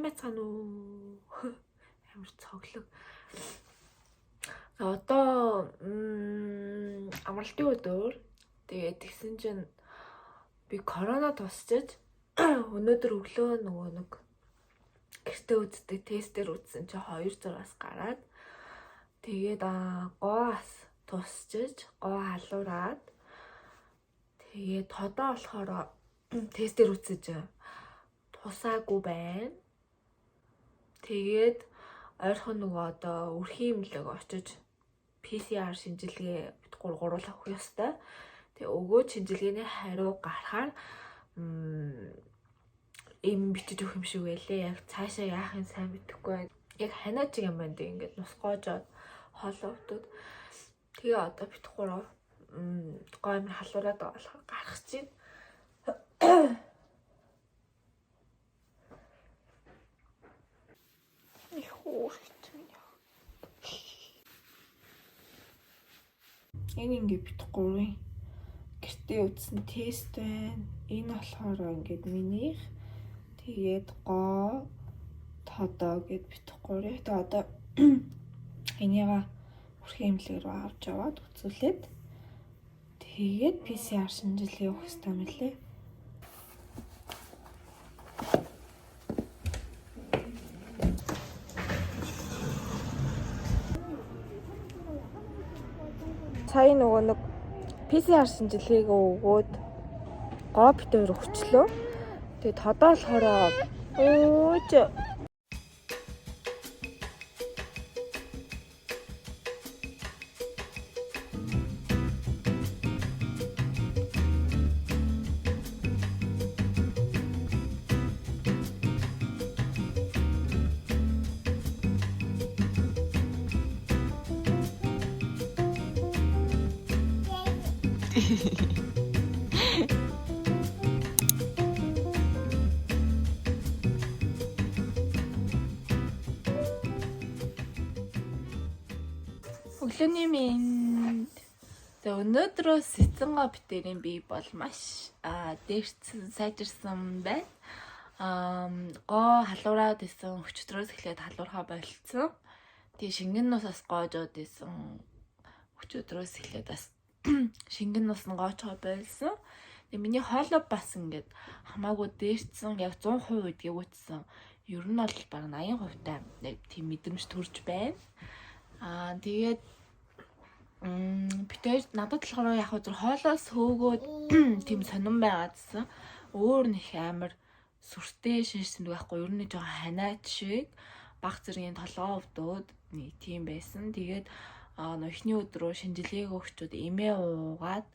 сайн байцгаана уу? Амар цоглог. Одоо амралтын өдөр. Тэгээд тэгсэн чинь би корона тусчиж өнөөдөр өглөө нөгөө нэг гэртээ үздэг тестээр үзсэн чи 200-аас гараад тэгээд гоос тусчиж гоо халуураад тэгээд тодоо болохоор тестээр үзэж тусаагүй байна. Тэгээд ойрхон нөгөө одоо өрхийн имлэг очиж PCR шинжилгээ бид гуруулах авах ёстой. Тэгээ өгөөд шинжилгээний хариу гарахаар им бичиж өгөх юм шиг байлээ. Яг цаашаа яахын сайн мэдэхгүй байна. Яг ханаа чиг юм байна. Ингээд нус гоожоод хооловдод. Тэгээ одоо бид гурав гоо амир халуураад байгаа болохоор гарах чинь. Энэ ингээд бит гурвын гэртээ үзсэн тест байна. Энэ болохоор ингээд минийх. Тэгээд гоо тодоо гэд бит гурвын. Тэгээд одоо энийга өрхийн имлэг рүү авч яваад үзүүлээд тэгээд PCR шинжилгээ өгөх хэрэгтэй мөлий. Сая нөгөө нэг PCR шинжилгээг өгөөд гоо битээр өгчлөө. Тэгээд тодоо болохоор өөж өглөөний минь. Өнөөдрөөс эцэнгаа битэрийн бий бол маш дээрцэн сайжирсан байна. Гоо халуураад исэн өчтөрөөс эхлээд халуурхаа болцсон. Тэгээ шингэн нусаас гоожоод исэн өчтөрөөс эхлээд бас шингэн нус нь гоочоо болсон. Тэгээ миний хоолой бас ингээд хамаагүй дээрцэн яг 100% гэдгийг үтсэн. Ер нь бол баг 80% таа тийм мэдрэмж төрж байна. Тэгээд битээр надад болохоор яг зөв хоолоос хөөгөөд тийм сонирн байгаадсан. Өөр нэг амар сүртэй шинжтэнд байхгүй. Ер нь жоохон ханаад шиг баг зэргийн толгоо өвдөөд нэг тийм байсан. Тэгээд эхний өдрөө шинжилгээг өгчүүд эмээ уугаад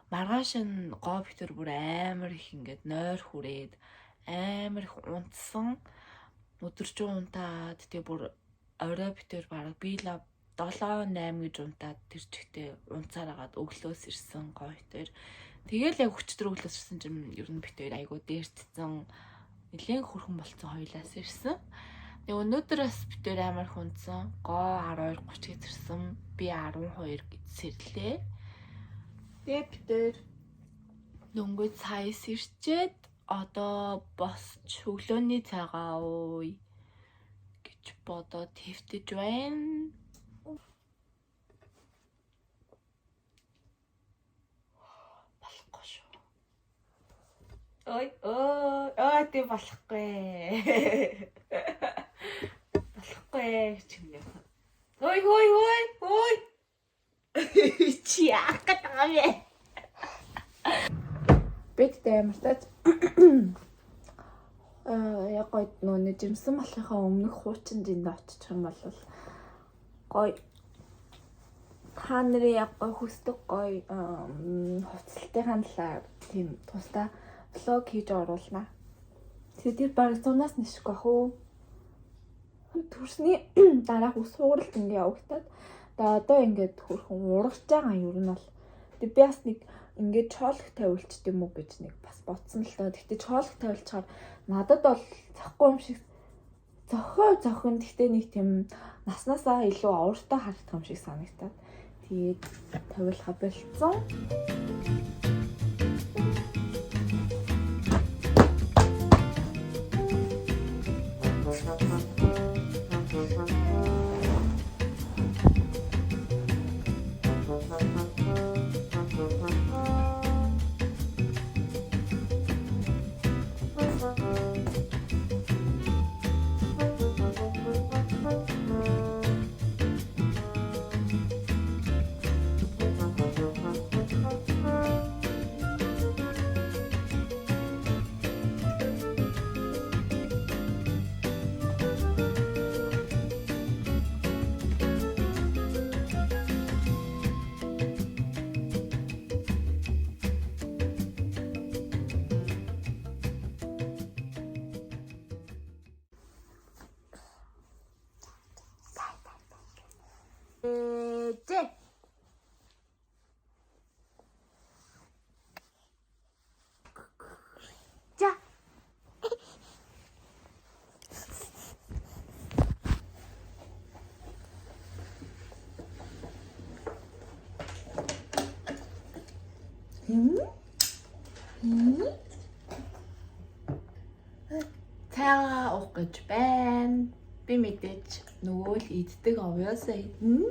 маргааш нь гоо битэр бүр амар их ингээд нойр хүрээд амар их унтсан. Өдөржин унтаад тэгээ бүр орой битэр бараг биелээ 7-8 гэж унтаад тэр чигтээ унцаараад өглөөс ирсэн гоо битэр. Тэгээл яг өчтөр өглөөс ирсэн чинь ер нь битэр айгуу дээрцсэн нэлээд хөрхөн болцсон хоёлаас ирсэн. Тэгээ өнөөдрөөс битэр амар хүнсэн. Гоо 12:30 гэсэн би 12 гэж сэрлээ. Тэгээ битэр дөнгөж цайс ирчээд одоо босч өглөөний цагаа ууй гэж бодоод твтэж байна. Болохгүй шүү. Ой тий болохгүй. Болохгүй ч юм яа. Ой. Чи яах гэдэг юм бэ? Бид дэмэртэж яг гой нөө жимсэн болохынхаа өмнөх хуучин дэнд очиж юм бол гой та нарын яг гой хүсдэг гой хувцалтынхаа талаар тийм тусдаа влог хийж оруулнаа. Тэгээд баг 100-аас нэших байх уу? Төрсний дараах ус хууралт ингээ явагдаад одоо ингээд хөрхөн урагч байгаа юм ер нь бол. Тэгээд би бас нэг ингээд чоолох тавилчт юм уу гэж нэг бас бодсон л доо. Гэхдээ чоолох тавилчаар надад бол зохгүй юм шиг зохион гэхдээ нэг тийм наснаасаа илүү авартай харагдах юм шиг санагдаад. Тэгээд тавилха болцсон. ээжээ. За. Цайгаа уух гэж байна. Би мэдээж нөгөө л иддэг овёосоо идэнэ.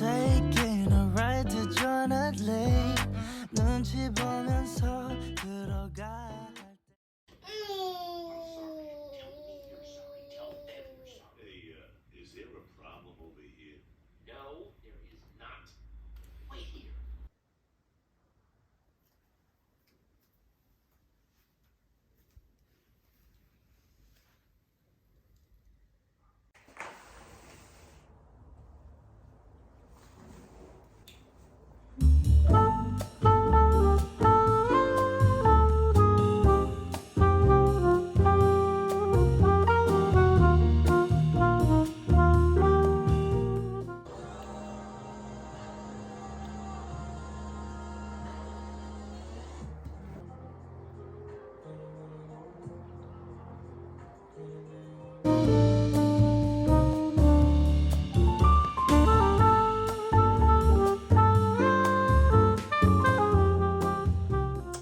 Taking a ride to join a lake. 눈치 보면서 들어가. Is there a problem over here? No, there is not. Wait here.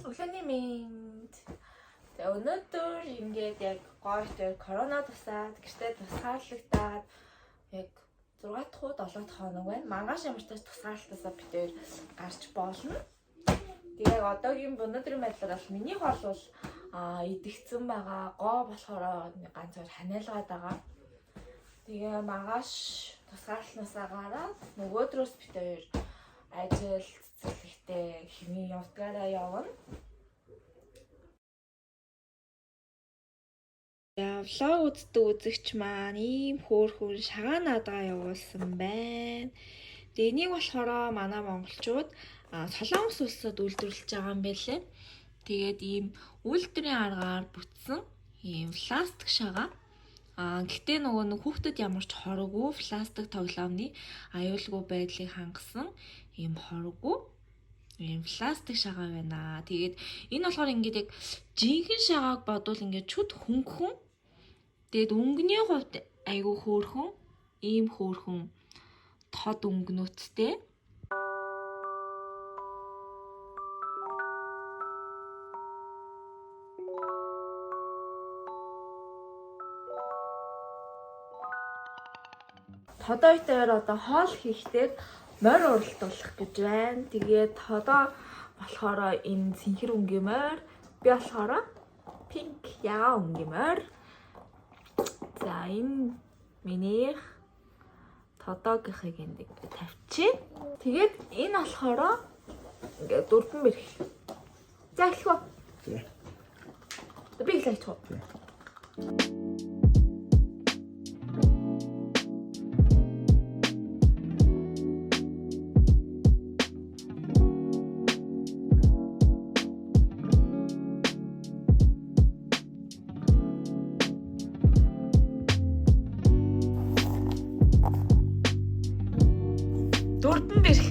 Өглөөний мэнд. Тэгээ өнөөдөр ингээд яг гоётой корона тусаад гэртээ тусгаарлагдаад яг 6 дахь уу 7 дахь хоног байна. Маргааш ямарчтай тусгаарлалтаасаа бид хоёр гарч болно. Тэгээ яг одоогийн өнөөдрийн байдлаар бол миний хоол бол идэгцэн байгаа. Гоо болохоор ганц хоёр ханиалгаад байгаа. Тэгээ маргааш тусгаарлалтаасаа гараад нөгөөдрөөс бид хоёр ажил цэцэрлэгтээ хэмээн явдгаараа явна. Влог үздэг үзэгч маань ийм хөөрхөн шагаан наадгаа явуулсан байна. Тэгээ энийг болохоор манай монголчууд Солонгос улсад үйлдвэрлэж байгаа юм байлээ. Тэгээд ийм үйлдвэрийн аргаар бүтсэн ийм пластик шагаа. Гэхдээ нөгөө нэг хүүхдэд ямар ч хороггүй пластик тоглоомны аюулгүй байдлыг хангасан ийм хороггүй ийм пластик шагаа байна. Тэгээд энэ болохоор ингээд яг жинхэнэ шагааг бодвол ингээд чүд хөнгөн. Тэгээд өнгөний хувьд айгүй хөөрхөн, ийм хөөрхөн тод өнгөнөттэй. Тодойтойр одоо хоол хийхдээ морь уралдуулах гэж байна. Тэгээд тодоо болохоор энэ цэнхэр өнгийн морь, би болохоор пинк яга өнгийн морь. За энэ миний тодоогийнхыг энд тавьчих. Тэгээд энэ болохоор ингээд дурдан бэрх. За эхлэв. Тий. Би эхлэв. Дурдан бэрх